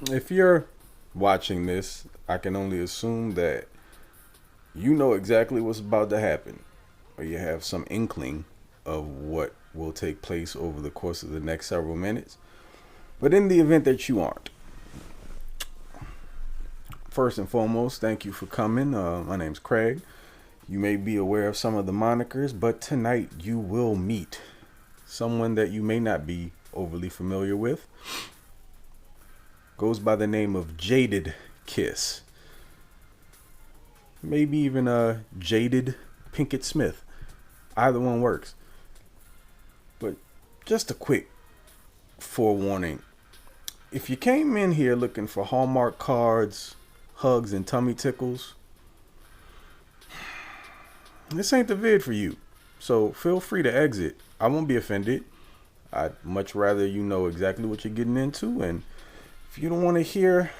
If you're watching this, I can only assume that you know exactly what's about to happen, or you have some inkling of what will take place over the course of the next several minutes. But in the event that you aren't, first and foremost, thank you for coming. My name's Craig. You may be aware of some of the monikers, but tonight you will meet someone that you may not be overly familiar with. Goes by the name of Jaded Kiss. Maybe even Jaded Pinkett Smith. Either one works. But just a quick forewarning. If you came in here looking for Hallmark cards, hugs, and tummy tickles, this ain't the vid for you. So feel free to exit. I won't be offended. I'd much rather you know exactly what you're getting into. And if you don't want to hear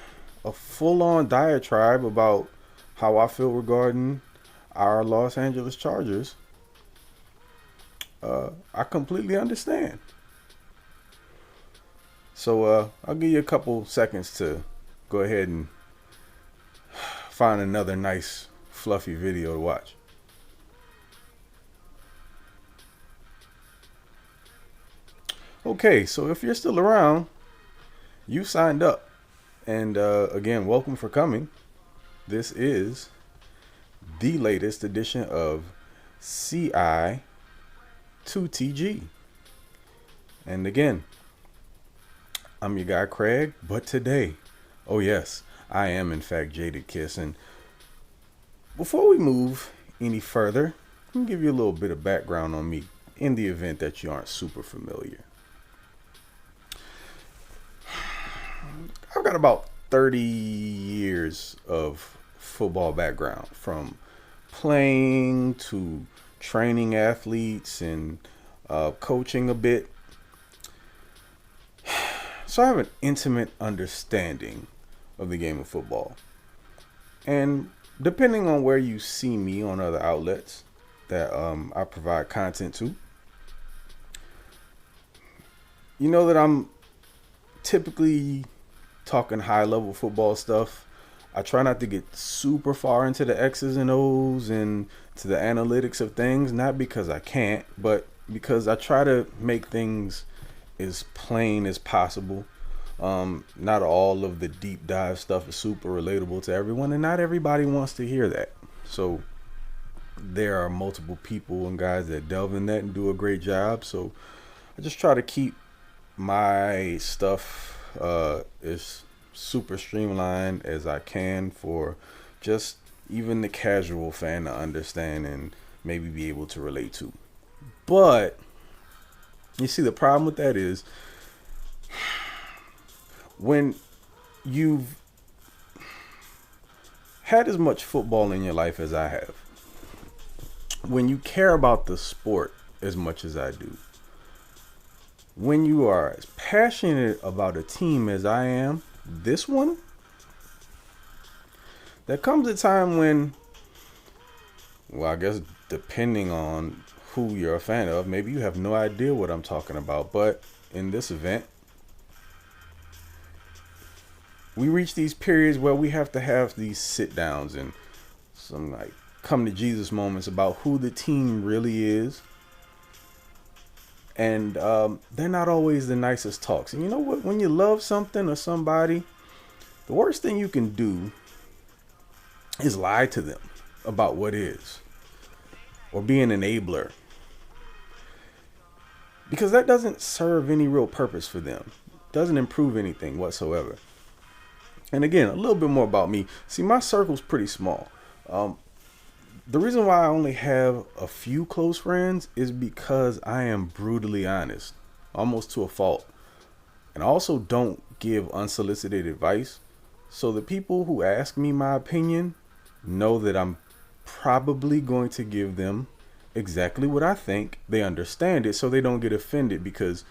a full-on diatribe about how I feel regarding our Los Angeles Chargers, I completely understand. So I'll give you a couple seconds to go ahead and find another nice fluffy video to watch. Okay, so if you're still around, you signed up. And again, welcome for coming. This is the latest edition of CI 2TG. And again, I'm your guy Craig, but today, oh yes, I am in fact Jaded Kiss. And before we move any further, let me give you a little bit of background on me in the event that you aren't super familiar. I've got about 30 years of football background, from playing to training athletes and coaching a bit. So I have an intimate understanding of the game of football. And depending on where you see me on other outlets that I provide content to, you know that I'm typically talking high level football stuff. I try not to get super far into the X's and O's and to the analytics of things, not because I can't, but because I try to make things as plain as possible. Not all of the deep dive stuff is super relatable to everyone, and not everybody wants to hear that. So there are multiple people and guys that delve in that and do a great job. So I just try to keep my stuff as super streamlined as I can for just even the casual fan to understand and maybe be able to relate to. But you see, the problem with that is when you've had as much football in your life as I have, when you care about the sport as much as I do, when you are as passionate about a team as I am, this one, there comes a time when, well, I guess depending on who you're a fan of, maybe you have no idea what I'm talking about. But in this event, we reach these periods where we have to have these sit downs and some like come to Jesus moments about who the team really is. And they're not always the nicest talks. And you know what? When you love something or somebody, the worst thing you can do is lie to them about what is, or be an enabler, because that doesn't serve any real purpose for them. It doesn't improve anything whatsoever. And again, a little bit more about me. See, my circle's pretty small. The reason why I only have a few close friends is because I am brutally honest, almost to a fault. And I also don't give unsolicited advice. So the people who ask me my opinion know that I'm probably going to give them exactly what I think. They understand it so they don't get offended, because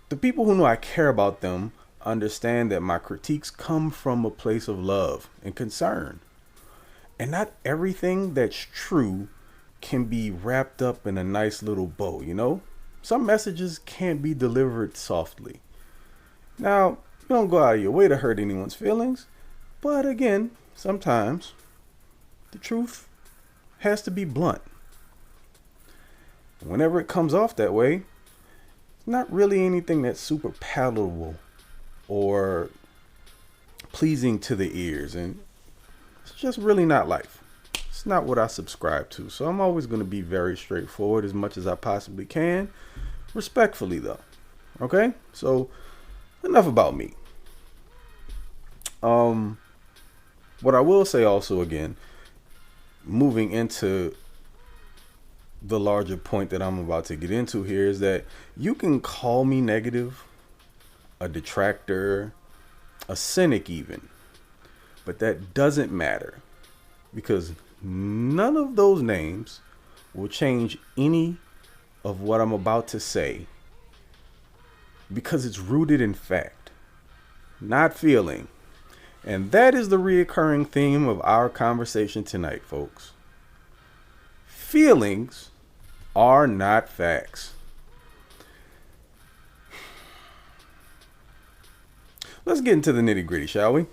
the people who know I care about them understand that my critiques come from a place of love and concern. And not everything that's true can be wrapped up in a nice little bow, you know? Some messages can't be delivered softly. Now, You don't go out of your way to hurt anyone's feelings. But again, sometimes the truth has to be blunt. Whenever it comes off that way, it's not really anything that's super palatable or pleasing to the ears, and it's just really not life. It's not what I subscribe to. So I'm always going to be very straightforward as much as I possibly can, respectfully though. Okay? So enough about me. What I will say also, again, moving into the larger point that I'm about to get into here, is that you can call me negative, a detractor, a cynic even, but that doesn't matter, because none of those names will change any of what I'm about to say, because it's rooted in fact, not feeling. And that is the reoccurring theme of our conversation tonight, folks. Feelings are not facts. Let's get into the nitty-gritty, shall we?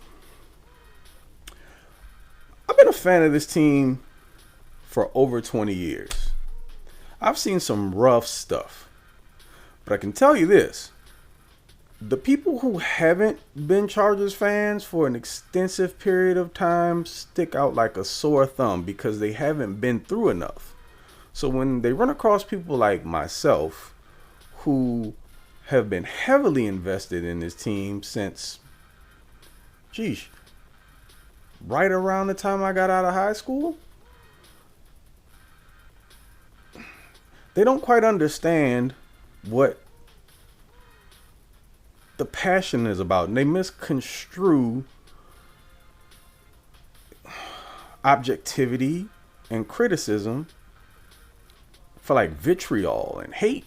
I've been a fan of this team for over 20 years. I've seen some rough stuff. But I can tell you this. The people who haven't been Chargers fans for an extensive period of time stick out like a sore thumb because they haven't been through enough. So when they run across people like myself who have been heavily invested in this team since, right around the time I got out of high school, they don't quite understand what the passion is about, and they misconstrue objectivity and criticism for like vitriol and hate.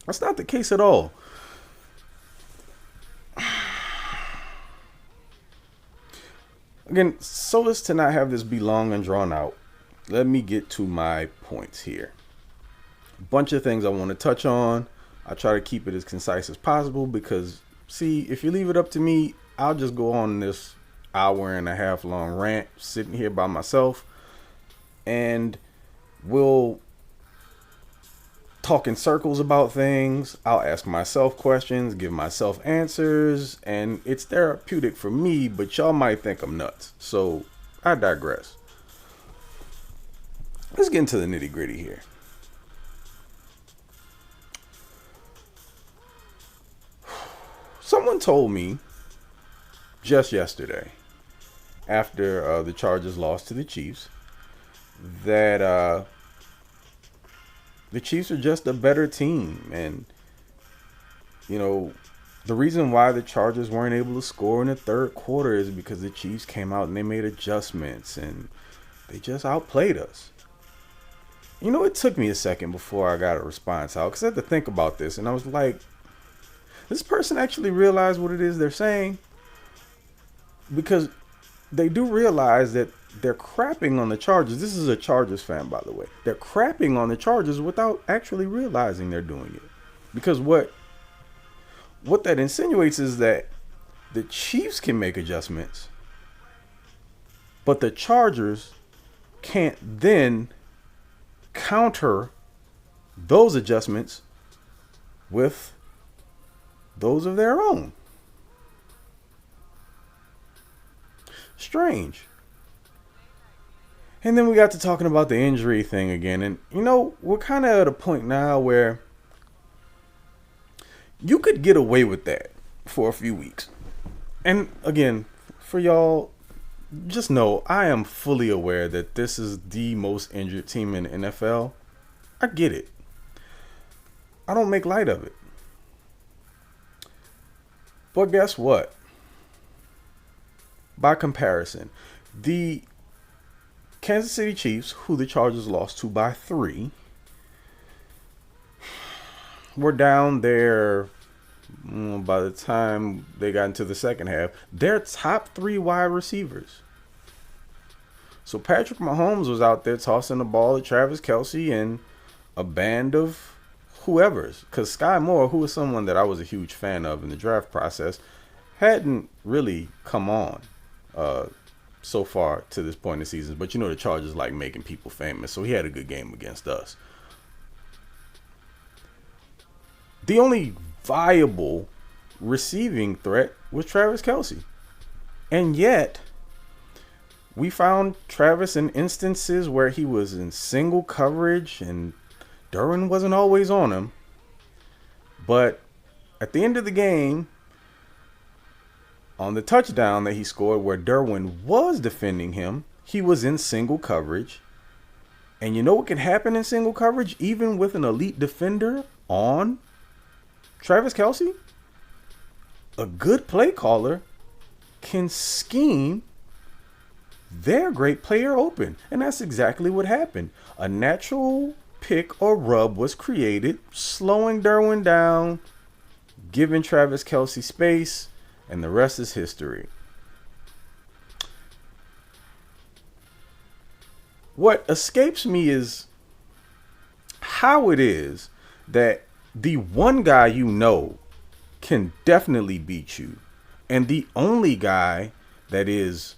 That's not the case at all. Again, so as to not have this be long and drawn out, let me get to my points here. A bunch of things I want to touch on. I try to keep it as concise as possible because, see, if you leave it up to me, I'll just go on this hour and a half long rant sitting here by myself, and we'll talk in circles about things. I'll ask myself questions, give myself answers, and it's therapeutic for me, but y'all might think I'm nuts. So I digress. Let's get into the nitty gritty here. Someone told me just yesterday, after the Chargers lost to the Chiefs, that the Chiefs are just a better team. And, you know, the reason why the Chargers weren't able to score in the third quarter is because the Chiefs came out and they made adjustments and they just outplayed us. You know, it took me a second before I got a response out because I had to think about this. And I was like, this person actually realized what it is they're saying? Because they do realize that they're crapping on the Chargers. This is a Chargers fan, by the way. They're crapping on the Chargers without actually realizing they're doing it. Because what that insinuates is that the Chiefs can make adjustments, but the Chargers can't then counter those adjustments with those of their own. Strange. And then we got to talking about the injury thing again. And, you know, we're kind of at a point now where you could get away with that for a few weeks. And again, for y'all, just know I am fully aware that this is the most injured team in the NFL. I get it. I don't make light of it. But guess what? By comparison, the Kansas City Chiefs, who the Chargers lost to by 3, were down there by the time they got into the second half. Their top 3 wide receivers. So Patrick Mahomes was out there tossing the ball to Travis Kelce and a band of whoever's. Because Sky Moore, who was someone that I was a huge fan of in the draft process, hadn't really come on uh, so far to this point in the season. But the Chargers like making people famous, so he had a good game against us. The only viable receiving threat was Travis Kelce. And yet, we found Travis in instances where he was in single coverage and Derwin wasn't always on him. But at the end of the game, on the touchdown that he scored where Derwin was defending him, he was in single coverage. And you know what can happen in single coverage, even with an elite defender on Travis Kelce? A good play caller can scheme their great player open. And that's exactly what happened. A natural pick or rub was created, slowing Derwin down, giving Travis Kelce space, and the rest is history. What escapes me is how it is that the one guy can definitely beat you, and the only guy that is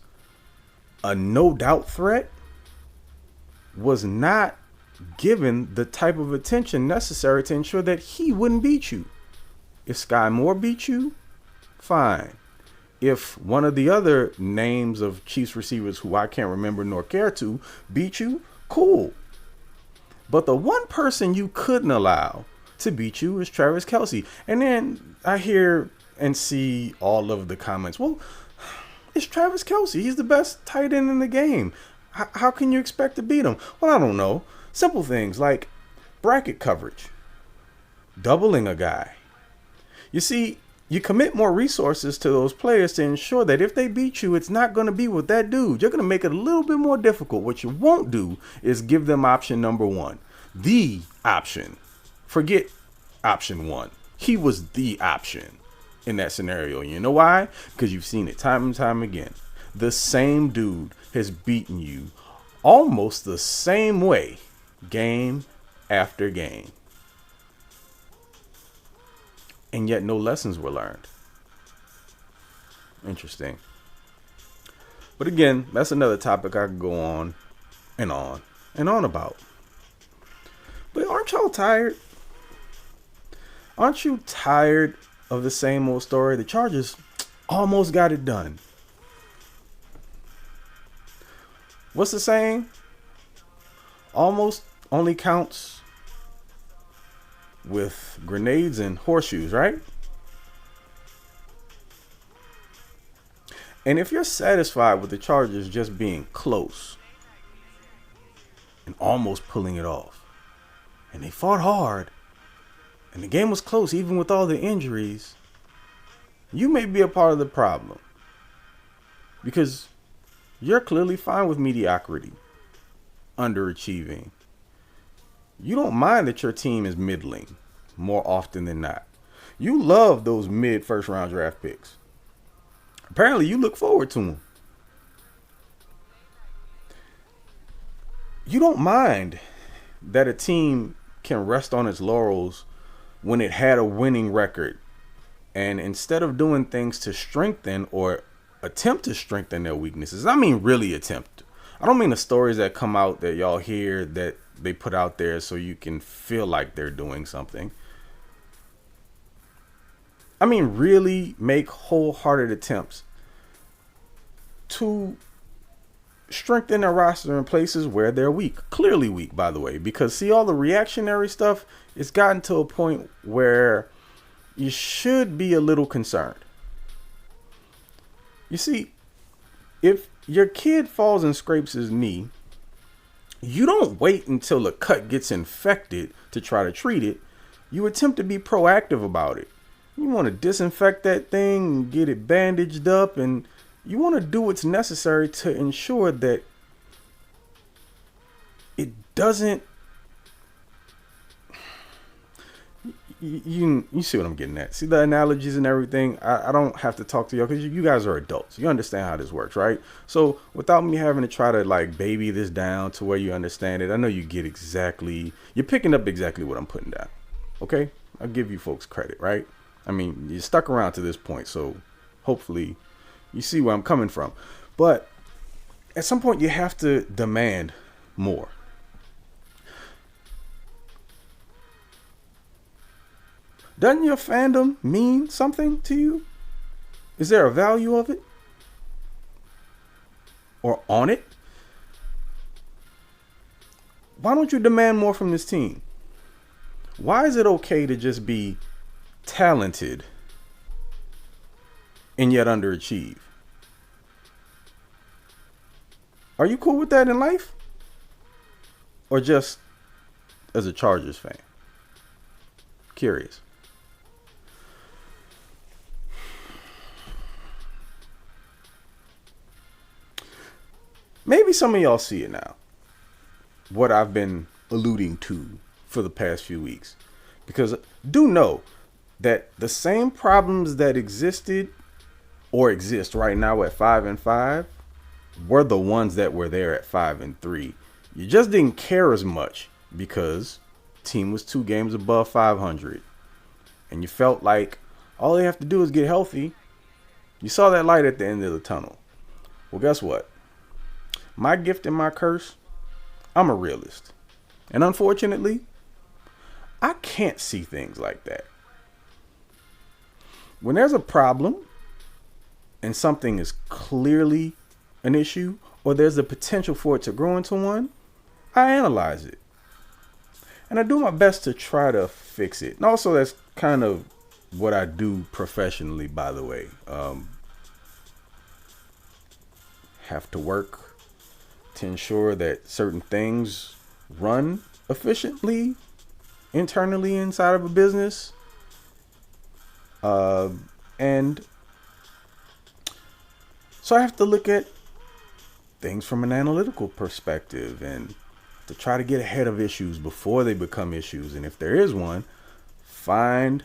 a no doubt threat was not given the type of attention necessary to ensure that he wouldn't beat you. If Sky Moore beat you, fine. If one of the other names of Chiefs receivers who I can't remember nor care to beat you, cool. But the one person you couldn't allow to beat you is Travis Kelce. And then I hear and see all of the comments. Well, it's Travis Kelce. He's the best tight end in the game. How can you expect to beat him? Well, I don't know. Simple things like bracket coverage, doubling a guy. You see, you commit more resources to those players to ensure that if they beat you, it's not going to be with that dude. You're going to make it a little bit more difficult. What you won't do is give them option number one, the option. Forget option one. He was the option in that scenario. You know why? Because you've seen it time and time again. The same dude has beaten you almost the same way, game after game. And yet no lessons were learned. Interesting. But again, that's another topic I could go on and on and on about. But aren't y'all tired? Aren't you tired of the same old story? The Chargers almost got it done. What's the saying? Almost only counts with grenades and horseshoes, right? And if you're satisfied with the Chargers just being close and almost pulling it off, and they fought hard, and the game was close even with all the injuries, you may be a part of the problem. Because you're clearly fine with mediocrity, underachieving. You don't mind that your team is middling more often than not. You love those mid first round draft picks. Apparently you look forward to them. You don't mind that a team can rest on its laurels when it had a winning record, and instead of doing things to strengthen or attempt to strengthen their weaknesses, I mean really attempt. I don't mean the stories that come out that y'all hear that they put out there so you can feel like they're doing something. I mean really make wholehearted attempts to strengthen their roster in places where they're weak. Clearly weak, by the way, because see, all the reactionary stuff, it's gotten to a point where you should be a little concerned. You see, if your kid falls and scrapes his knee, you don't wait until the cut gets infected to try to treat it. You attempt to be proactive about it. You want to disinfect that thing and get it bandaged up, and you want to do what's necessary to ensure that it doesn't. You see what I'm getting at. See the analogies and everything. I don't have to talk to y'all because you guys are adults. You understand how this works, right? So without me having to try to like baby this down to where you understand it, I know you get exactly. You're picking up exactly what I'm putting down. Okay, I'll give you folks credit, right? I mean, you stuck around to this point, so Hopefully, you see where I'm coming from. But at some point, you have to demand more. Doesn't your fandom mean something to you? Is there a value of it? Or on it? Why don't you demand more from this team? Why is it okay to just be talented and yet underachieve? Are you cool with that in life? Or just as a Chargers fan? Curious. Maybe some of y'all see it now. What I've been alluding to for the past few weeks. Because do know that the same problems that existed or exist right now at 5-5 were the ones that were there at 5-3. You just didn't care as much because team was 2 games above 500. And you felt like all they have to do is get healthy. You saw that light at the end of the tunnel. Well, guess what? My gift and my curse, I'm a realist. And unfortunately, I can't see things like that. When there's a problem and something is clearly an issue or there's the potential for it to grow into one, I analyze it. And I do my best to try to fix it. And also that's kind of what I do professionally, by the way. Have to work to ensure that certain things run efficiently internally inside of a business. And so I have to look at things from an analytical perspective and to try to get ahead of issues before they become issues. And if there is one, find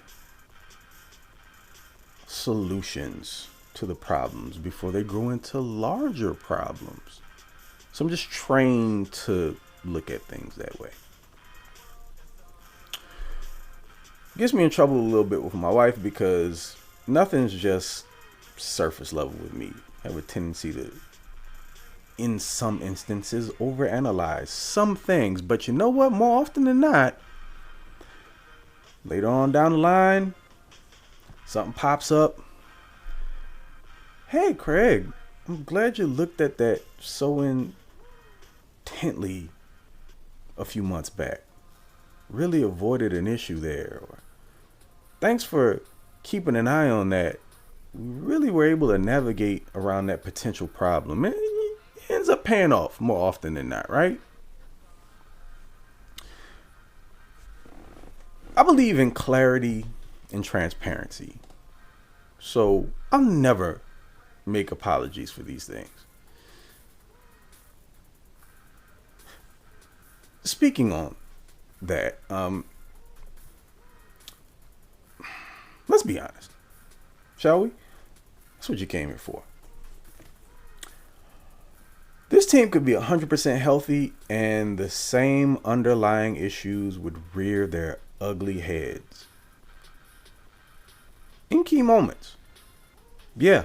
solutions to the problems before they grow into larger problems. So I'm just trained to look at things that way. Gets me in trouble a little bit with my wife because nothing's just surface level with me. I have a tendency to, in some instances, overanalyze some things. But you know what? More often than not, later on down the line, something pops up. Hey, Craig, I'm glad you looked at that so intently a few months back. Really avoided an issue there. Or, thanks for keeping an eye on that. We really were able to navigate around that potential problem. And it ends up paying off more often than not, right? I believe in clarity and transparency. So I'll never make apologies for these things. Speaking on that, let's be honest, shall we? That's what you came here for. This team could be 100% healthy and the same underlying issues would rear their ugly heads in key moments. Yeah.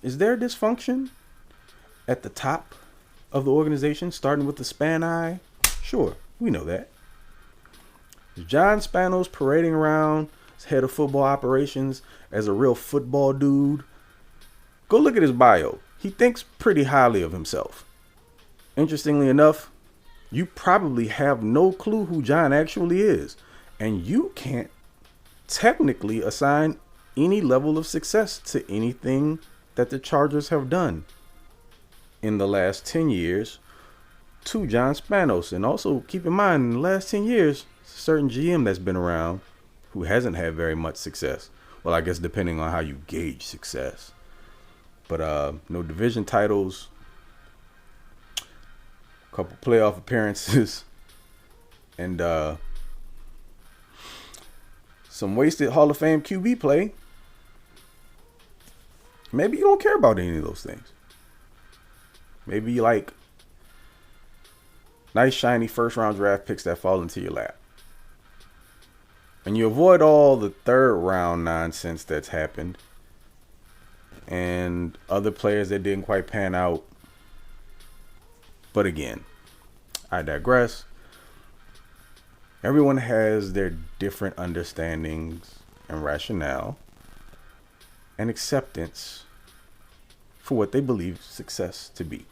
Is there dysfunction at the top of the organization, starting with the Span Eye? Sure, we know that. Is John Spanos parading around as head of football operations as a real football dude? Go look at his bio. He thinks pretty highly of himself. Interestingly enough, you probably have no clue who John actually is, and you can't technically assign any level of success to anything that the Chargers have done in the last 10 years to John Spanos. And also keep in mind, in the last 10 years, a certain GM that's been around who hasn't had very much success. Well, I guess depending on how you gauge success. But no division titles, a couple playoff appearances, and some wasted Hall of Fame QB play. Maybe you don't care about any of those things. Maybe you like nice, shiny first-round draft picks that fall into your lap. And you avoid all the third-round nonsense that's happened and other players that didn't quite pan out. But again, I digress. Everyone has their different understandings and rationale and acceptance for what they believe success to be.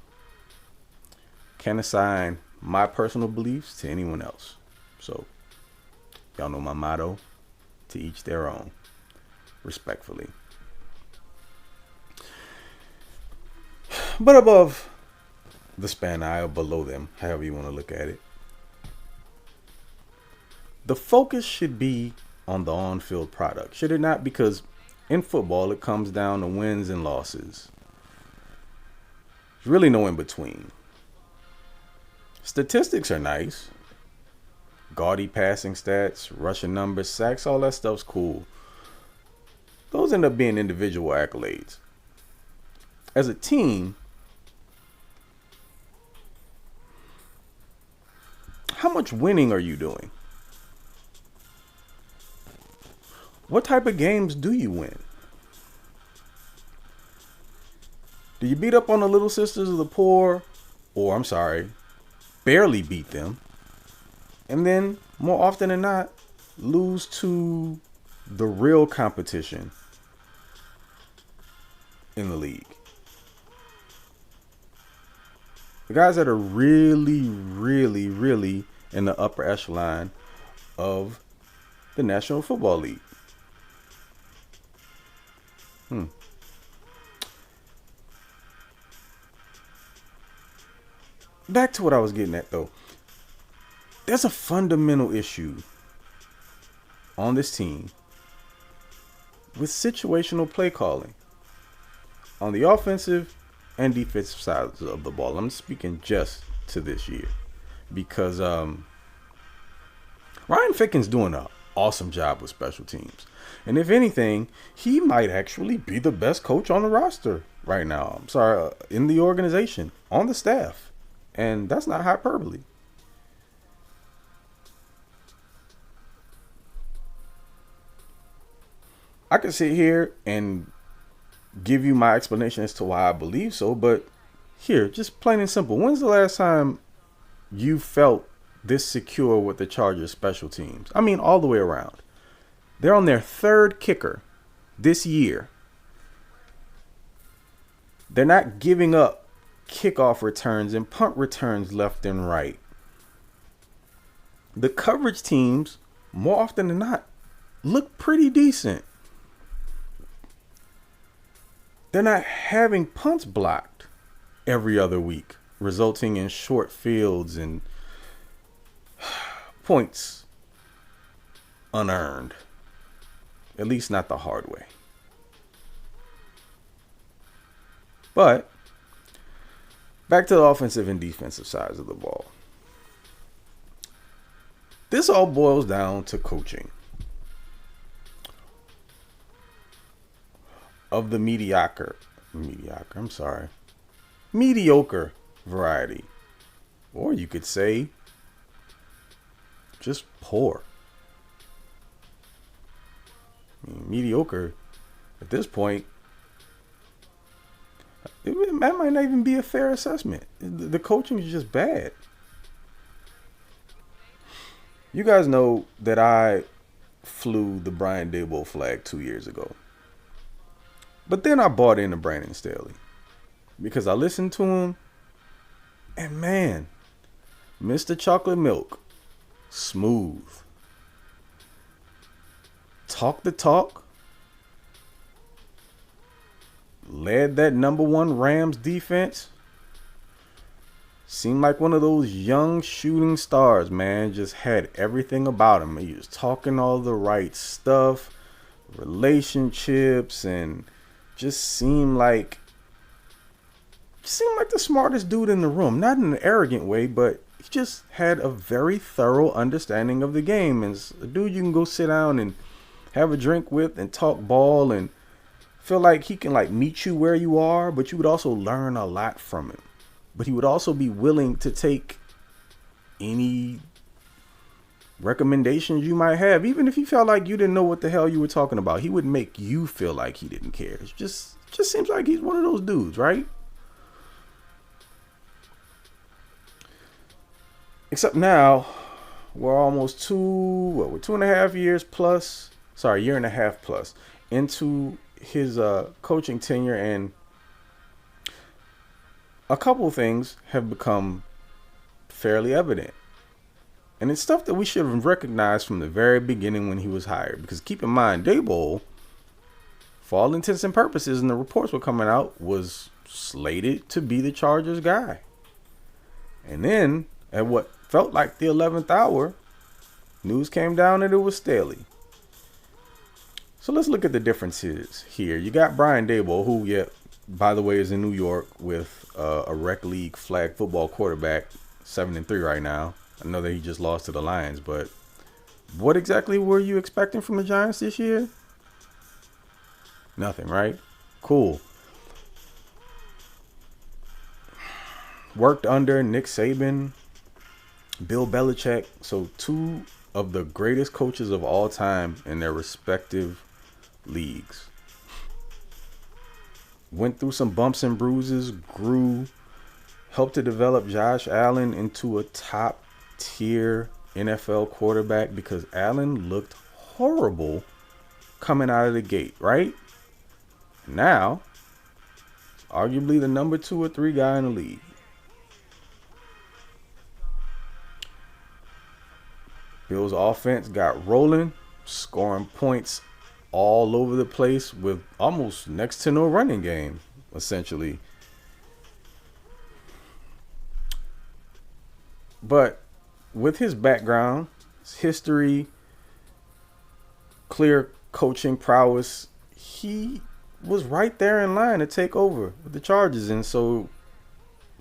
Can't assign my personal beliefs to anyone else. So, y'all know my motto: to each their own, respectfully. But above the span eye or below them, however you want to look at it, the focus should be on the on-field product, should it not? Because in football, it comes down to wins and losses. There's really no in between. Statistics are nice. Gaudy passing stats, rushing numbers, sacks, all that stuff's cool. Those end up being individual accolades. As a team, how much winning are you doing? What type of games do you win? Do you beat up on the little sisters of the poor, or barely beat them, and then more often than not lose to the real competition in the league? The guys that are really, really, really in the upper echelon of the National Football League. Back to what I was getting at, though. There's a fundamental issue on this team with situational play calling on the offensive and defensive sides of the ball. I'm speaking just to this year because Ryan Ficken's doing an awesome job with special teams. And if anything, he might actually be the best coach on the roster right now. In the organization, on the staff. And that's not hyperbole. I could sit here and give you my explanation as to why I believe so, but here, just plain and simple. When's the last time you felt this secure with the Chargers special teams? I mean, all the way around. They're on their third kicker this year. They're not giving up kickoff returns and punt returns left and right. The coverage teams, more often than not, look pretty decent. They're not having punts blocked every other week, resulting in short fields and points unearned. At least not the hard way. But back to the offensive and defensive sides of the ball. This all boils down to coaching. Of the mediocre variety. Or you could say just poor. I mean, mediocre at this point, that might not even be a fair assessment. The coaching is just bad. You guys know that I flew the Brian Daboll flag 2 years ago. But then I bought into Brandon Staley because I listened to him, and man, Mr. Chocolate Milk, smooth. Talk the talk. Led that number one Rams defense. Seemed like one of those young shooting stars, man. Just had everything about him. He was talking all the right stuff, relationships, and just seemed like the smartest dude in the room. Not in an arrogant way, but he just had a very thorough understanding of the game. And a dude you can go sit down and have a drink with and talk ball and feel like he can like meet you where you are, but you would also learn a lot from him. But he would also be willing to take any recommendations you might have, even if he felt like you didn't know what the hell you were talking about. He would make you feel like he didn't care. It just seems like he's one of those dudes, right? Except now, we're almost we're 2.5 years plus, sorry, year and a half plus into his coaching tenure, and a couple of things have become fairly evident. And it's stuff that we should have recognized from the very beginning when he was hired. Because keep in mind, Daboll, for all intents and purposes, and the reports were coming out, was slated to be the Chargers guy. And then, at what felt like the 11th hour, news came down that it was Staley. So let's look at the differences here. You got Brian Daboll, who, yeah, by the way, is in New York with a rec league flag football quarterback, 7-3 right now. I know that he just lost to the Lions, but what exactly were you expecting from the Giants this year? Nothing, right? Cool. Worked under Nick Saban, Bill Belichick, so two of the greatest coaches of all time in their respective leagues. Went through some bumps and bruises, grew, helped to develop Josh Allen into a top tier NFL quarterback, because Allen looked horrible coming out of the gate, right? Now, arguably the number 2 or 3 guy in the league. Bill's offense got rolling, scoring points all over the place with almost next to no running game, essentially. But with his background, his history, clear coaching prowess, he was right there in line to take over with the Chargers. And so,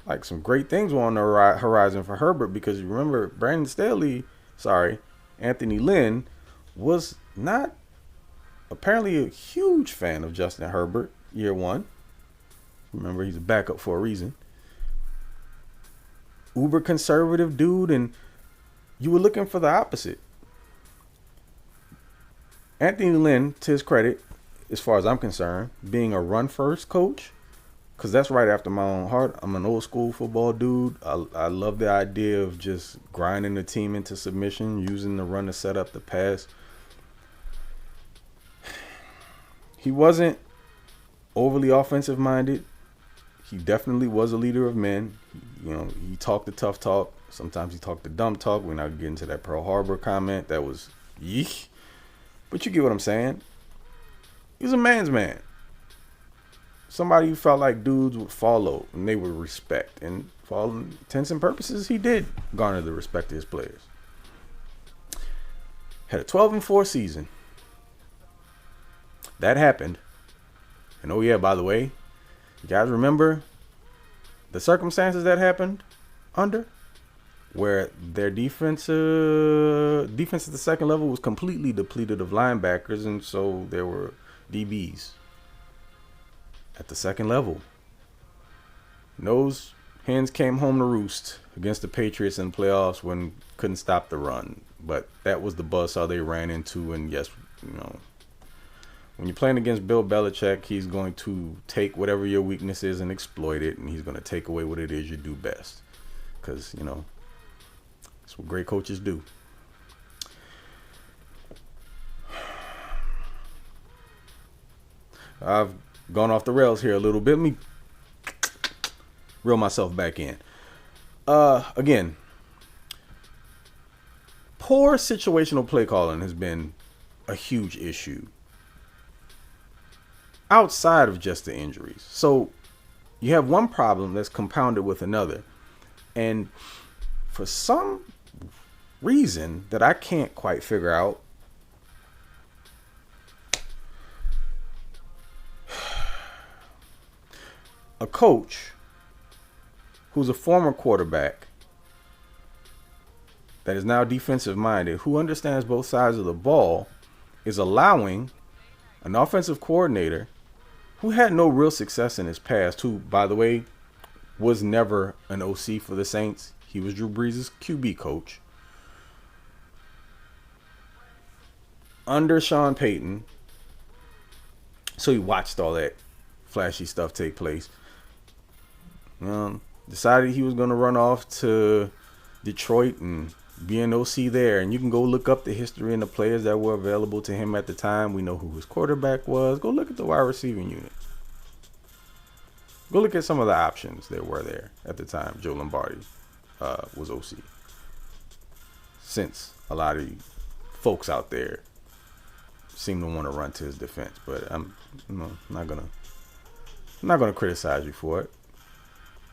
like, some great things were on the horizon for Herbert, because you remember Anthony Lynn was not apparently a huge fan of Justin Herbert year one. Remember, he's a backup for a reason. Uber conservative dude, and you were looking for the opposite. Anthony Lynn, to his credit, as far as I'm concerned, being a run-first coach, because that's right after my own heart. I'm an old school football dude. I love the idea of just grinding the team into submission, using the run to set up the pass. He wasn't overly offensive minded. He definitely was a leader of men. He talked the tough talk. Sometimes he talked the dumb talk. We're not getting into that Pearl Harbor comment. That was yeesh. But you get what I'm saying. He was a man's man. Somebody who felt like dudes would follow and they would respect. And for all intents and purposes, he did garner the respect of his players. Had a 12-4 season. That happened. And oh yeah, by the way, you guys remember the circumstances that happened under? Where their defense at the second level was completely depleted of linebackers, and so there were DBs at the second level. And those hens came home to roost against the Patriots in playoffs when couldn't stop the run. But that was the buzzsaw they ran into, and yes, when you're playing against Bill Belichick, he's going to take whatever your weakness is and exploit it, and he's going to take away what it is you do best. Because, that's what great coaches do. I've gone off the rails here a little bit. Let me reel myself back in. Again, poor situational play calling has been a huge issue outside of just the injuries. So you have one problem that's compounded with another. And for some reason that I can't quite figure out, a coach who's a former quarterback that is now defensive minded, who understands both sides of the ball, is allowing an offensive coordinator who had no real success in his past, who, by the way, was never an OC for the Saints. He was Drew Brees' QB coach. under Sean Payton. So he watched all that flashy stuff take place. Decided he was going to run off to Detroit and be an OC there. And you can go look up the history and the players that were available to him at the time. We know who his quarterback was. Go look at the wide receiving unit. Go look at some of the options that were there at the time Joe Lombardi was OC. Since a lot of folks out there seem to want to run to his defense, but I'm not gonna criticize you for it.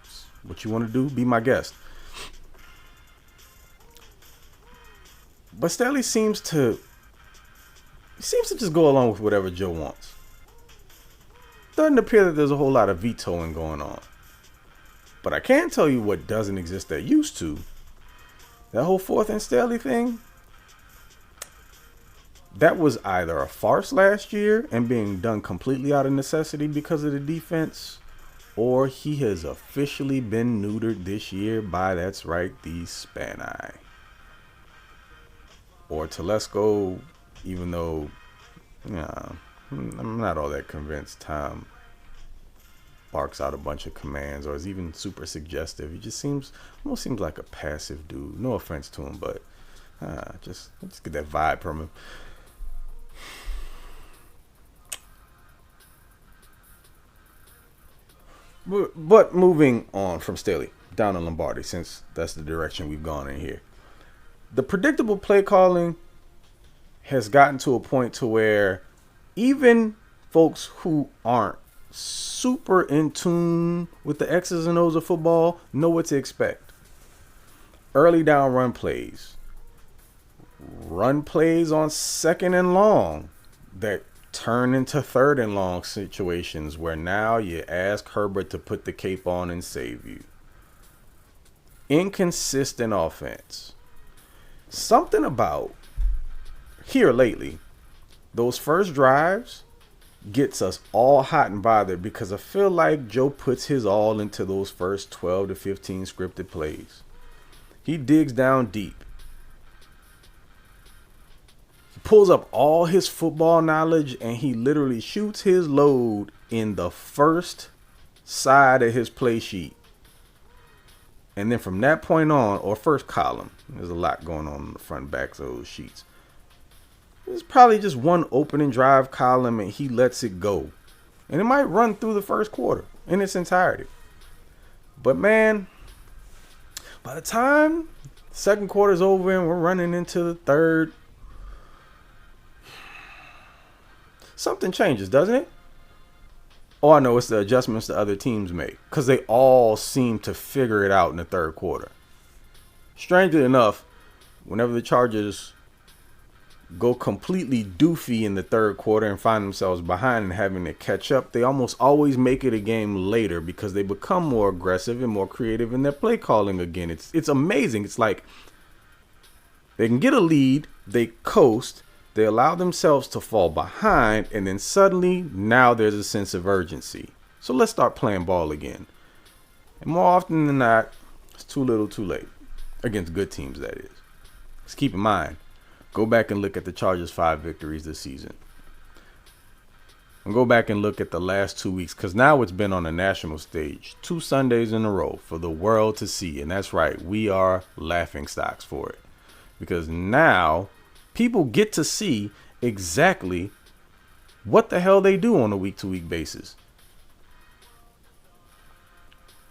It's what you want to do, be my guest. But Staley seems to just go along with whatever Joe wants. Doesn't appear that there's a whole lot of vetoing going on. But I can tell you what doesn't exist that used to. That whole 4th and Staley thing, that was either a farce last year and being done completely out of necessity because of the defense, or he has officially been neutered this year by, that's right, the Spani. Or Telesco, even though, I'm not all that convinced Tom barks out a bunch of commands or is even super suggestive. He just almost seems like a passive dude. No offense to him, but just get that vibe from him. But moving on from Staley down to Lombardi, since that's the direction we've gone in here. The predictable play calling has gotten to a point to where even folks who aren't super in tune with the X's and O's of football know what to expect. Early down run plays on 2nd and long that turn into 3rd and long situations where now you ask Herbert to put the cape on and save you. Inconsistent offense. Something about here lately, those first drives gets us all hot and bothered because I feel like Joe puts his all into those first 12 to 15 scripted plays. He digs down deep. He pulls up all his football knowledge and he literally shoots his load in the first side of his play sheet. And then from that point on, or first column, there's a lot going on in the front and backs of those sheets. There's probably just one opening drive column and he lets it go. And it might run through the first quarter in its entirety. But man, by the time the second quarter's over and we're running into the third, something changes, doesn't it? Oh, I know, it's the adjustments the other teams make because they all seem to figure it out in the third quarter. Strangely enough, whenever the Chargers go completely doofy in the third quarter and find themselves behind and having to catch up, they almost always make it a game later because they become more aggressive and more creative in their play calling again. It's amazing. It's like they can get a lead, they coast, they allow themselves to fall behind, and then suddenly now there's a sense of urgency. So let's start playing ball again. And more often than not, it's too little too late. Against good teams, that is. Just keep in mind, go back and look at the Chargers' 5 victories this season. And go back and look at the last 2 weeks, because now it's been on a national stage 2 Sundays in a row for the world to see. And that's right, we are laughing stocks for it. Because now people get to see exactly what the hell they do on a week-to-week basis.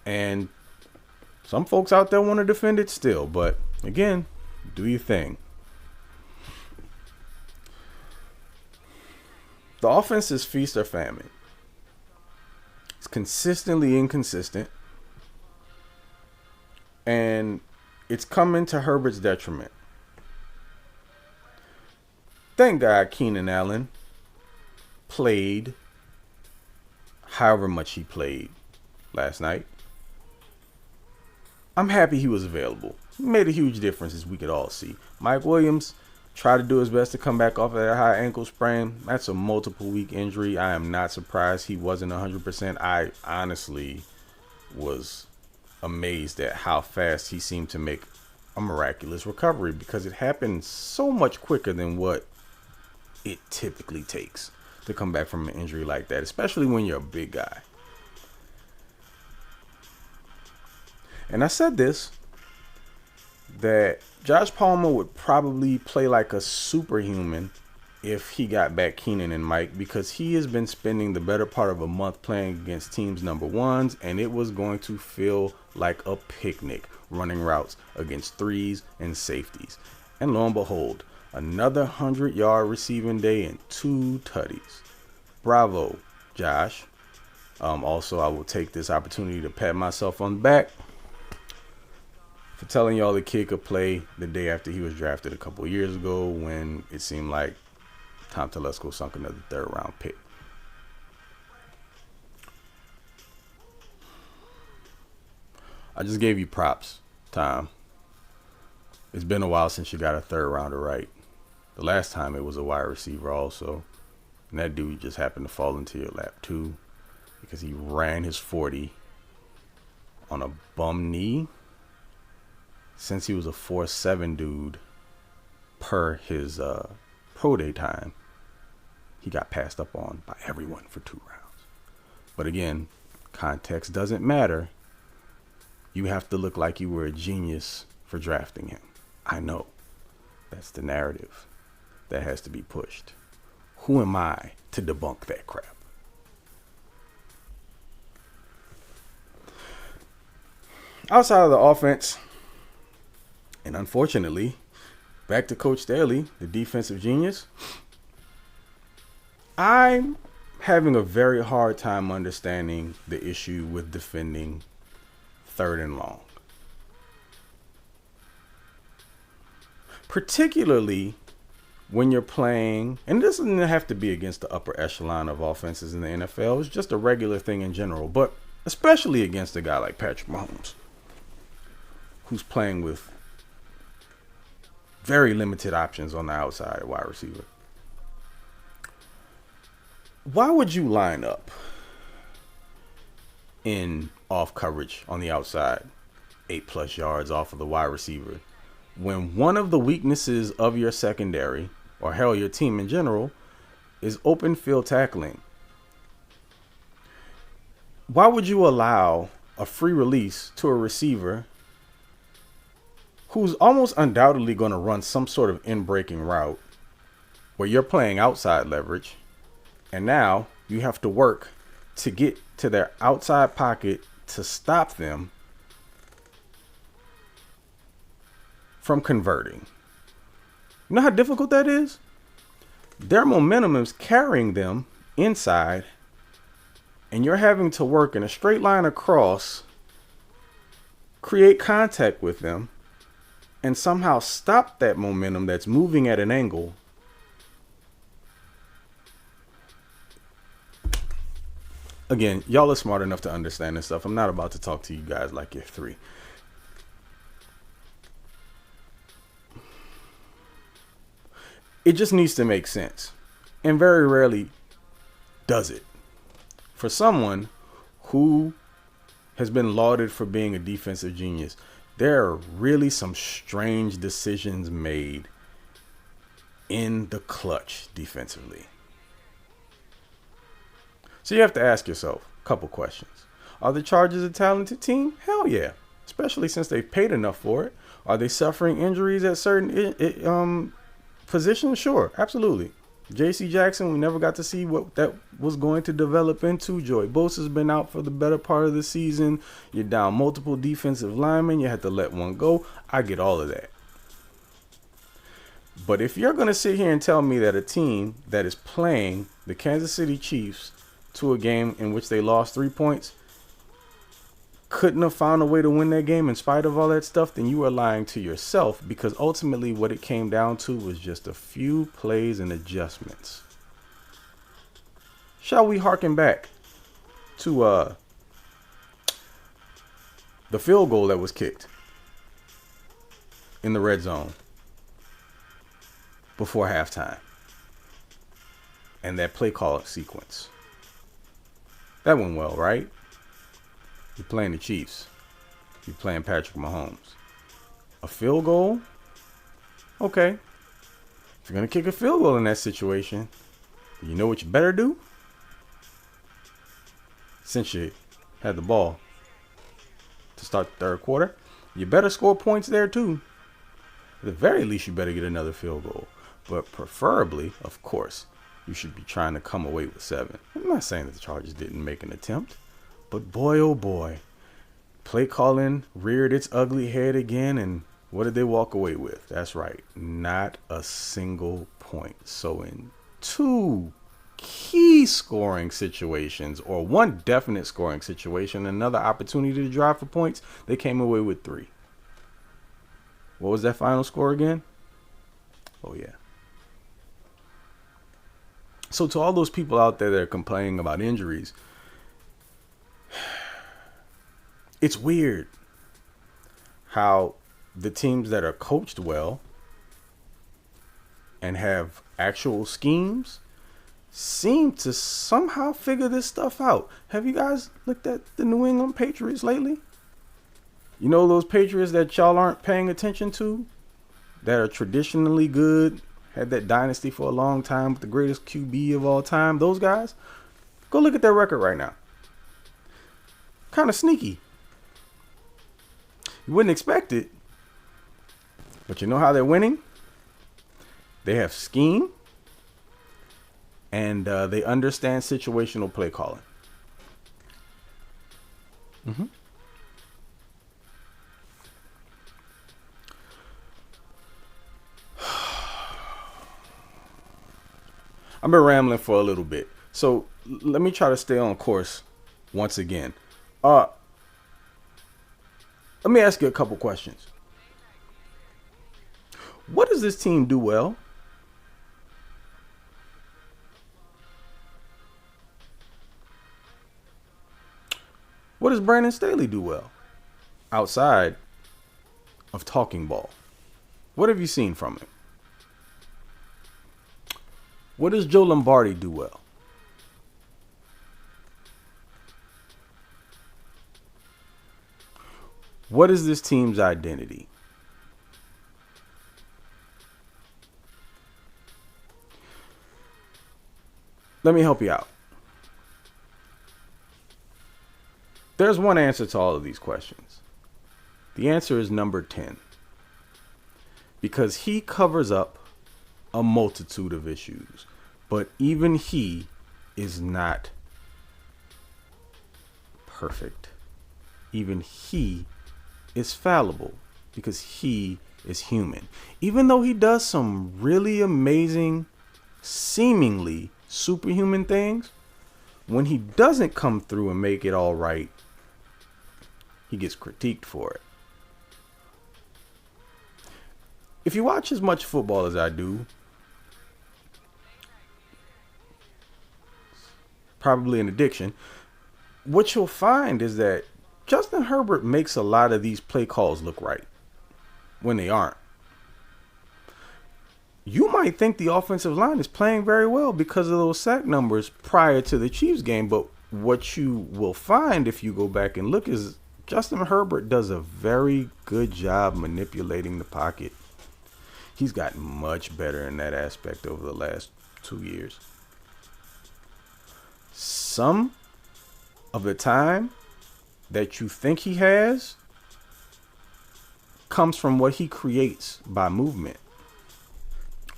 And some folks out there want to defend it still, but again, do your thing. The offense is feast or famine. It's consistently inconsistent. And it's coming to Herbert's detriment. Thank God Keenan Allen played however much he played last night. I'm happy he was available. He made a huge difference, as we could all see. Mike Williams tried to do his best to come back off of that high ankle sprain. That's a multiple week injury. I am not surprised he wasn't 100%. I honestly was amazed at how fast he seemed to make a miraculous recovery because it happened so much quicker than what it typically takes to come back from an injury like that, especially when you're a big guy. And I said this, that Josh Palmer would probably play like a superhuman if he got back Keenan and Mike, because he has been spending the better part of a month playing against teams number ones, and it was going to feel like a picnic running routes against threes and safeties. And lo and behold, another 100-yard receiving day and 2 tutties. Bravo, Josh. Also, I will take this opportunity to pat myself on the back for telling y'all the kid could play the day after he was drafted a couple of years ago, when it seemed like Tom Telesco sunk another 3rd round pick. I just gave you props, Tom. It's been a while since you got a 3rd rounder right. The last time it was a wide receiver also. And that dude just happened to fall into your lap too, because he ran his 40 on a bum knee. Since he was a 4.7 dude per his pro day time, he got passed up on by everyone for 2 rounds. But again, context doesn't matter. You have to look like you were a genius for drafting him. I know. That's the narrative that has to be pushed. Who am I to debunk that crap? Outside of the offense, and unfortunately, back to Coach Staley, the defensive genius, I'm having a very hard time understanding the issue with defending 3rd and long. Particularly when you're playing, and this doesn't have to be against the upper echelon of offenses in the NFL, it's just a regular thing in general, but especially against a guy like Patrick Mahomes, who's playing with very limited options on the outside at wide receiver. Why would you line up in off coverage on the outside, 8+ yards off of the wide receiver, when one of the weaknesses of your secondary, or hell, your team in general, is open field tackling? Why would you allow a free release to a receiver who's almost undoubtedly going to run some sort of in-breaking route where you're playing outside leverage, and now you have to work to get to their outside pocket to stop them from converting? You know how difficult that is? Their momentum is carrying them inside, and you're having to work in a straight line across, create contact with them, and somehow stop that momentum that's moving at an angle. Again, y'all are smart enough to understand this stuff. I'm not about to talk to you guys like you're 3. It just needs to make sense. And very rarely does it. For someone who has been lauded for being a defensive genius, there are really some strange decisions made in the clutch defensively. So you have to ask yourself a couple questions. Are the Chargers a talented team? Hell yeah. Especially since they've paid enough for it. Are they suffering injuries at certain positions? Sure, absolutely. J.C. Jackson, we never got to see what that was going to develop into. Joey Bosa's been out for the better part of the season. You're down multiple defensive linemen. You had to let one go. I get all of that. But if you're going to sit here and tell me that a team that is playing the Kansas City Chiefs to a game in which they lost 3 points couldn't have found a way to win that game in spite of all that stuff, then you are lying to yourself, because ultimately what it came down to was just a few plays and adjustments. Shall we harken back to the field goal that was kicked in the red zone before halftime and that play call sequence? That went well, right? You're playing the Chiefs. You're playing Patrick Mahomes. A field goal? Okay. If you're going to kick a field goal in that situation, you know what you better do? Since you had the ball to start the third quarter, you better score points there too. At the very least, you better get another field goal. But preferably, of course, you should be trying to come away with 7. I'm not saying that the Chargers didn't make an attempt, but boy, oh boy, play calling reared its ugly head again, and what did they walk away with? That's right, not a single point. So in 2 key scoring situations, or 1 definite scoring situation, another opportunity to drive for points, they came away with 3. What was that final score again? Oh, yeah. So to all those people out there that are complaining about injuries, it's weird how the teams that are coached well and have actual schemes seem to somehow figure this stuff out. Have you guys looked at the New England Patriots lately? You know those Patriots that y'all aren't paying attention to, that are traditionally good, had that dynasty for a long time with the greatest QB of all time? Those guys, go look at their record right now. Kind of sneaky. You wouldn't expect it, but you know how they're winning? They have scheme, and they understand situational play calling. I've been rambling for a little bit, so let me try to stay on course once again. Let me ask you a couple questions. What does this team do well? What does Brandon Staley do well outside of talking ball? What have you seen from him? What does Joe Lombardi do well? What is this team's identity? Let me help you out. There's one answer to all of these questions. The answer is number 10. Because he covers up a multitude of issues, but even he is not perfect. Even he is fallible because he is human. Even though he does some really amazing, seemingly superhuman things, when he doesn't come through and make it all right, he gets critiqued for it. If you watch as much football as I do, probably an addiction, what you'll find is that Justin Herbert makes a lot of these play calls look right when they aren't. You might think the offensive line is playing very well because of those sack numbers prior to the Chiefs game, but what you will find if you go back and look is Justin Herbert does a very good job manipulating the pocket. He's gotten much better in that aspect over the last 2 years. Some of the time that you think he has comes from what he creates by movement.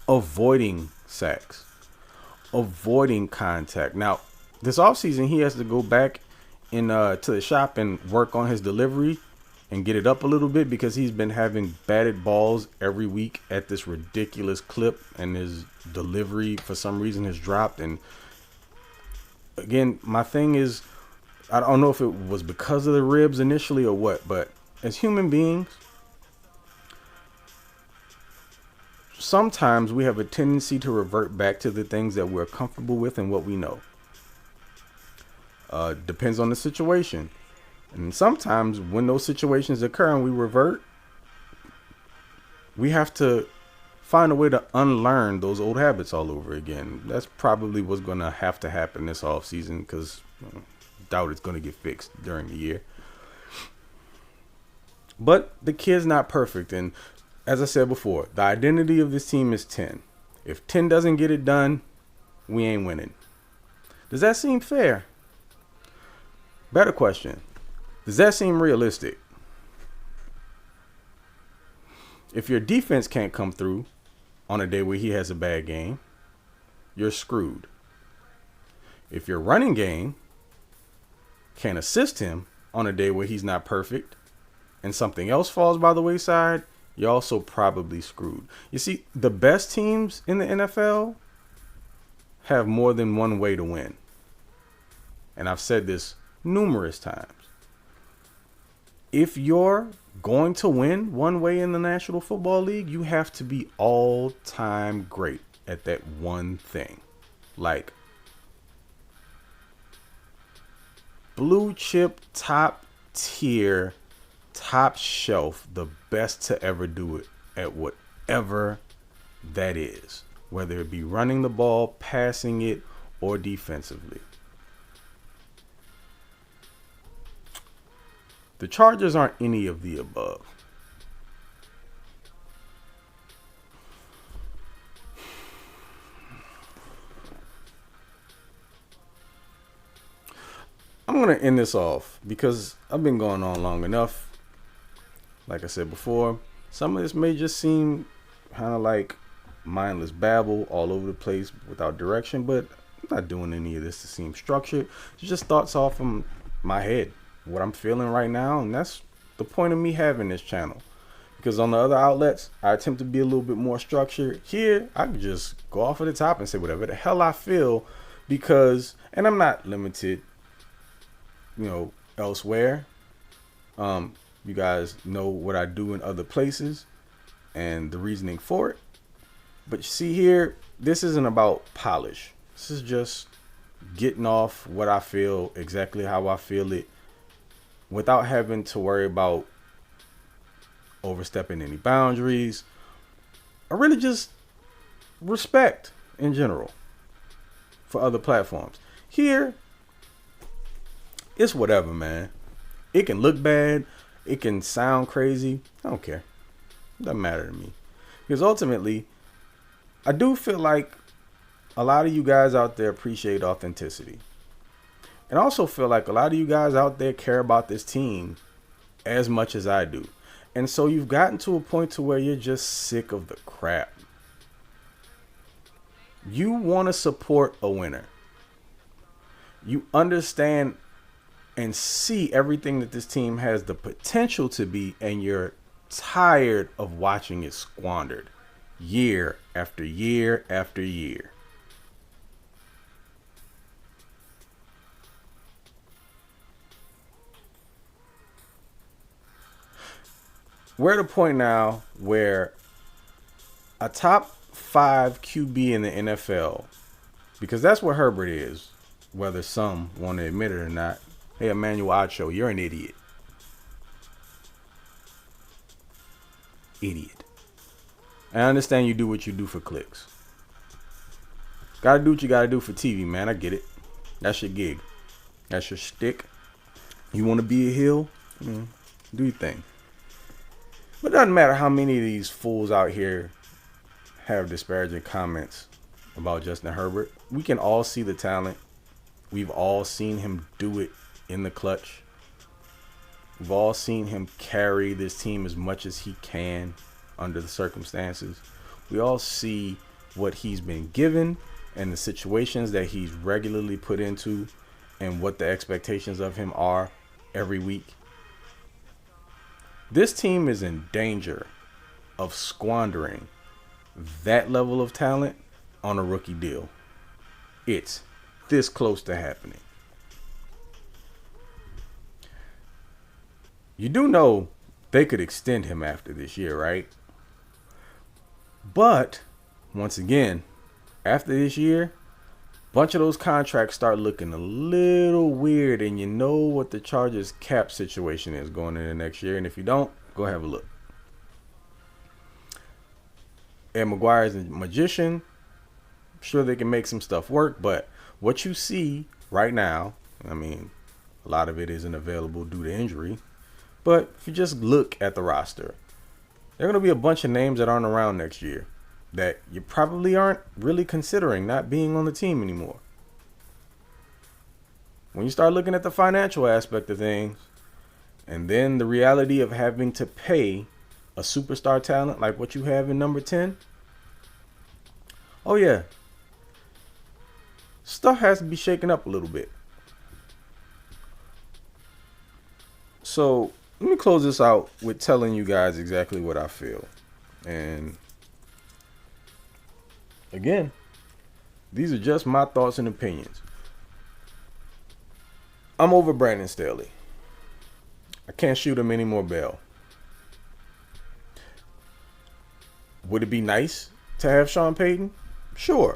Avoiding sacks. Avoiding contact. Now, this offseason, he has to go back to the shop and work on his delivery and get it up a little bit because he's been having batted balls every week at this ridiculous clip, and his delivery for some reason has dropped. And again, my thing is, I don't know if it was because of the ribs initially or what, but as human beings, sometimes we have a tendency to revert back to the things that we're comfortable with and what we know. Depends on the situation. And sometimes when those situations occur and we revert, we have to find a way to unlearn those old habits all over again. That's probably what's going to have to happen this offseason because I doubt it's going to get fixed during the year. But the kid's not perfect. And as I said before, the identity of this team is 10. If 10 doesn't get it done, we ain't winning. Does that seem fair? Better question. Does that seem realistic? If your defense can't come through on a day where he has a bad game, you're screwed. If your running game can't assist him on a day where he's not perfect and something else falls by the wayside, you're also probably screwed. You see, the best teams in the NFL have more than one way to win. And I've said this numerous times. If you're going to win one way in the National Football League, you have to be all-time great at that one thing. Like blue chip, top tier, top shelf, the best to ever do it at whatever that is, whether it be running the ball, passing it, or defensively. The Chargers aren't any of the above. I'm going to end this off because I've been going on long enough. Like I said before, some of this may just seem kind of like mindless babble all over the place without direction, but I'm not doing any of this to seem structured. It's just thoughts off from my head, what I'm feeling right now, and that's the point of me having this channel. Because on the other outlets, I attempt to be a little bit more structured. Here, I can just go off of the top and say whatever the hell I feel because, and I'm not limited, elsewhere. You guys know what I do in other places and the reasoning for it. But you see here, this isn't about polish. This is just getting off what I feel, exactly how I feel it, without having to worry about overstepping any boundaries, or really just respect in general for other platforms. Here, it's whatever, man. It can look bad. It can sound crazy. I don't care. It doesn't matter to me. Because ultimately, I do feel like a lot of you guys out there appreciate authenticity. And I also feel like a lot of you guys out there care about this team as much as I do. And so you've gotten to a point to where you're just sick of the crap. You want to support a winner. You understand and see everything that this team has the potential to be, and you're tired of watching it squandered year after year after year. We're at a point now where a top 5 QB in the NFL, because that's what Herbert is, whether some want to admit it or not. Hey, Emmanuel Acho, you're an idiot. Idiot. I understand you do what you do for clicks. Gotta do what you gotta do for TV, man. I get it. That's your gig. That's your shtick. You want to be a heel? Do your thing. But it doesn't matter how many of these fools out here have disparaging comments about Justin Herbert. We can all see the talent. We've all seen him do it in the clutch. We've all seen him carry this team as much as he can under the circumstances. We all see what he's been given and the situations that he's regularly put into and what the expectations of him are every week. This team is in danger of squandering that level of talent on a rookie deal. It's this close to happening. You do know they could extend him after this year, right? But once again, after this year, a bunch of those contracts start looking a little weird, and you know what the Chargers cap situation is going into next year. And if you don't, go have a look. Ed McGuire is a magician. I'm sure they can make some stuff work, but what you see right now, I mean, a lot of it isn't available due to injury. But if you just look at the roster, there are going to be a bunch of names that aren't around next year. that you probably aren't really considering not being on the team anymore. When you start looking at the financial aspect of things, and then the reality of having to pay a superstar talent like what you have in number 10, oh yeah, stuff has to be shaken up a little bit. So let me close this out with telling you guys exactly what I feel. And again, these are just my thoughts and opinions. I'm over Brandon Staley. I can't shoot him any more bail. Would it be nice to have Sean Payton? Sure.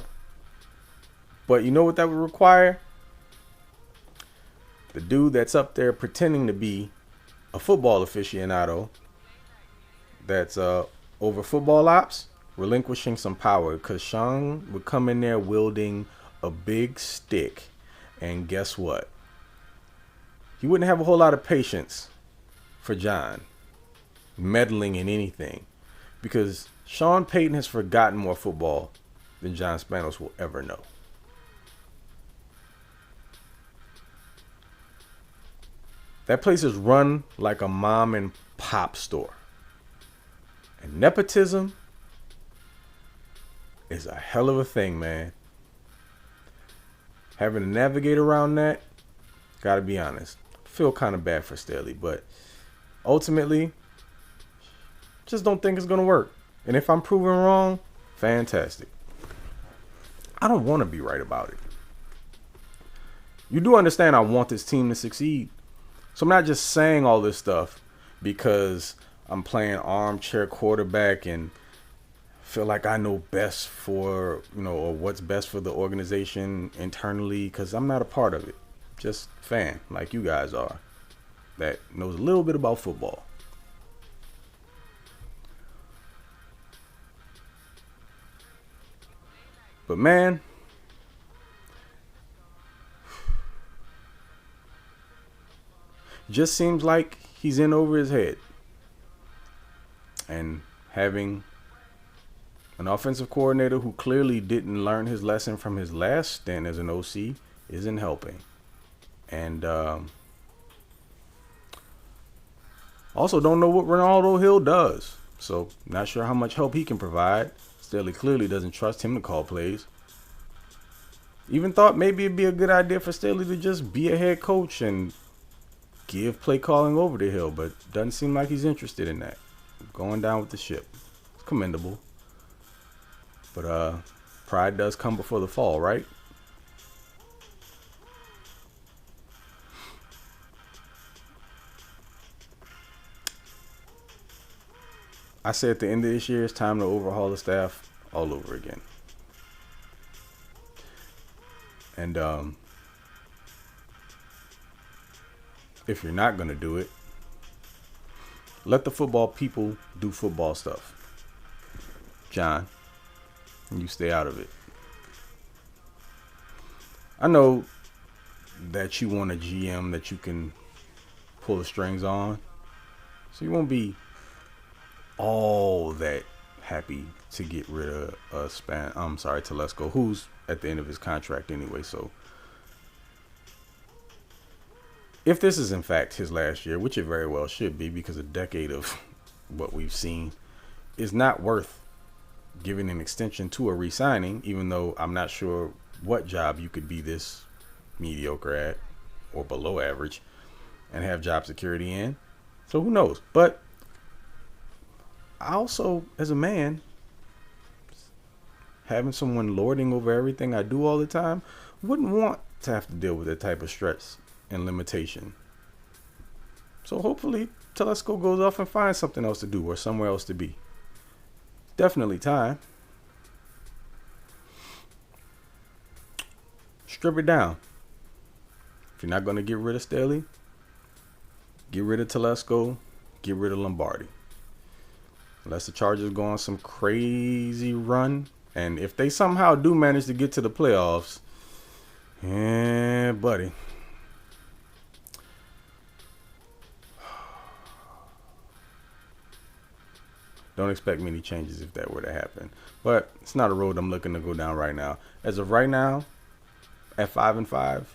But you know what that would require? The dude that's up there pretending to be a football aficionado that's over football ops, relinquishing some power, because Sean would come in there wielding a big stick, and guess what? He wouldn't have a whole lot of patience for John meddling in anything, because Sean Payton has forgotten more football than John Spanos will ever know. That place is run like a mom and pop store. And nepotism is a hell of a thing, man. Having to navigate around that, gotta be honest, feel kind of bad for Staley, but ultimately, just don't think it's gonna work. And if I'm proven wrong, fantastic. I don't want to be right about it. You do understand I want this team to succeed. So I'm not just saying all this stuff because I'm playing armchair quarterback and feel like I know best for, or what's best for the organization internally, because I'm not a part of it. Just fan like you guys are that knows a little bit about football. But man, just seems like he's in over his head. And having an offensive coordinator who clearly didn't learn his lesson from his last stint as an OC isn't helping. And also don't know what Ronaldo Hill does. So not sure how much help he can provide. Staley clearly doesn't trust him to call plays. Even thought maybe it'd be a good idea for Staley to just be a head coach and give play calling over to Hill, but doesn't seem like he's interested in that. Going down with the ship. It's commendable. But pride does come before the fall, right? I say at the end of this year, it's time to overhaul the staff all over again. And if you're not going to do it, let the football people do football stuff. John, you stay out of it. I know that you want a GM that you can pull the strings on, so you won't be all that happy to get rid of Telesco, who's at the end of his contract anyway. So if this is in fact his last year, which it very well should be, because a decade of what we've seen is not worth giving an extension to a re-signing, even though I'm not sure what job you could be this mediocre at or below average and have job security in. So who knows? But I also, as a man, having someone lording over everything I do all the time, wouldn't want to have to deal with that type of stress and limitation. So hopefully Telesco goes off and finds something else to do or somewhere else to be. Definitely time. Strip it down. If you're not going to get rid of Staley, get rid of Telesco, get rid of Lombardi. Unless the Chargers go on some crazy run. And if they somehow do manage to get to the playoffs, buddy. Don't expect many changes if that were to happen. But it's not a road I'm looking to go down right now. As of right now, at 5-5,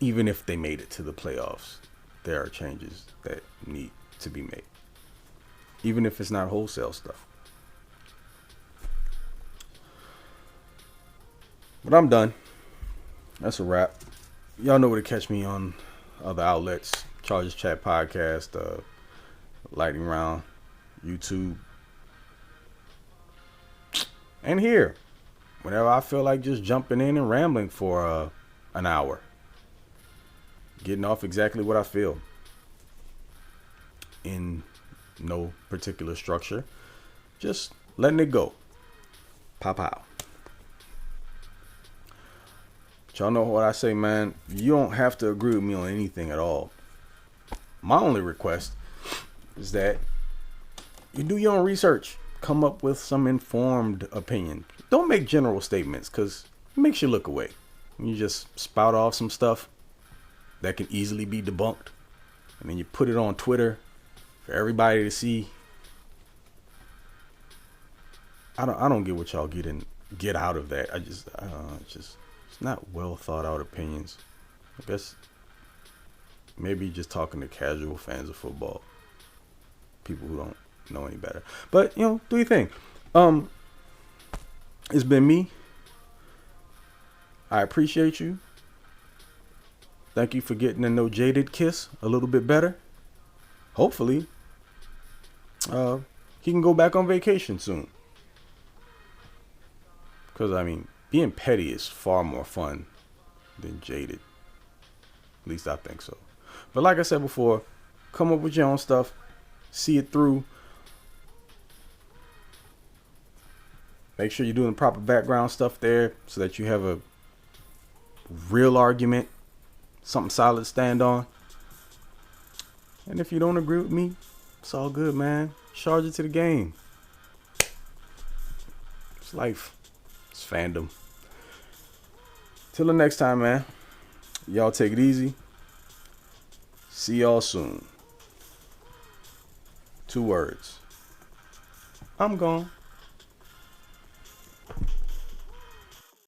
even if they made it to the playoffs, there are changes that need to be made. Even if it's not wholesale stuff. But I'm done. That's a wrap. Y'all know where to catch me on other outlets. Chargers Chat Podcast, Lightning Round, YouTube. And here. Whenever I feel like just jumping in and rambling for an hour. Getting off exactly what I feel. In no particular structure. Just letting it go. Pow pow. Y'all know what I say, man. You don't have to agree with me on anything at all. My only request is that you do your own research. Come up with some informed opinion. Don't make general statements because it makes you look away. You just spout off some stuff that can easily be debunked. And then you put it on Twitter for everybody to see. I don't get what y'all get out of that. It's not well thought out opinions. I guess maybe just talking to casual fans of football, people who don't know any better. But do your thing. It's been me. I appreciate you. Thank you for getting to know Jaded Kiss a little bit better. Hopefully, he can go back on vacation soon. Because, being petty is far more fun than jaded. At least I think so. But like I said before, come up with your own stuff. See it through. Make sure you're doing the proper background stuff there so that you have a real argument. Something solid to stand on. And if you don't agree with me, it's all good, man. Charge it to the game. It's life. It's fandom. Till the next time, man. Y'all take it easy. See y'all soon. 2 words. I'm gone.